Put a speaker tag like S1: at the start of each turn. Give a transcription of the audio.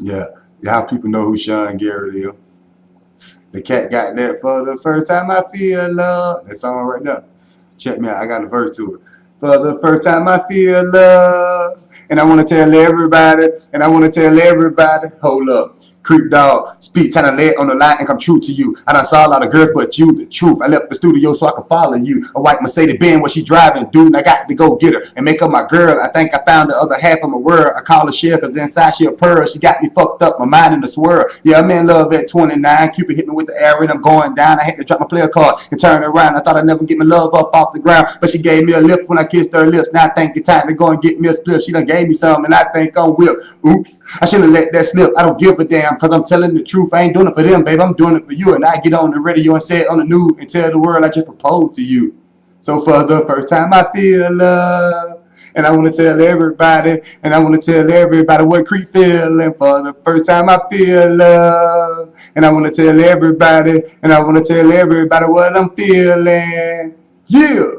S1: Yeah, how people know who Sean Garrett is. The cat got that for the first time I feel love. That song right there. Check me out. I got a verse to it. For the first time I feel love. And I want to tell everybody. And I want to tell everybody. Hold up. Creep dog, speak, trying to lay it on the line and come true to you. I done saw a lot of girls, but you, the truth. I left the studio so I could follow you. A white Mercedes Benz, what she driving, dude, and I got to go get her and make her my girl. I think I found the other half of my world. I call her Shell, cause inside she a pearl. She got me fucked up, my mind in the swirl. Yeah, I'm in love at 29. Cupid hit me with the arrow and I'm going down. I had to drop my player card and turn around. I thought I'd never get my love up off the ground, but she gave me a lift when I kissed her lips. Now I think it's time to go and get me a split. She done gave me some and I think I'm whipped. Oops, I shouldn't let that slip. I don't give a damn, cause I'm telling the truth. I ain't doing it for them, babe. I'm doing it for you. And I get on the radio and say it on the news and tell the world I just proposed to you. So for the first time I feel love. And I want to tell everybody. And I want to tell everybody what Creep feeling. For the first time I feel love. And I want to tell everybody. And I want to tell everybody what I'm feeling. Yeah.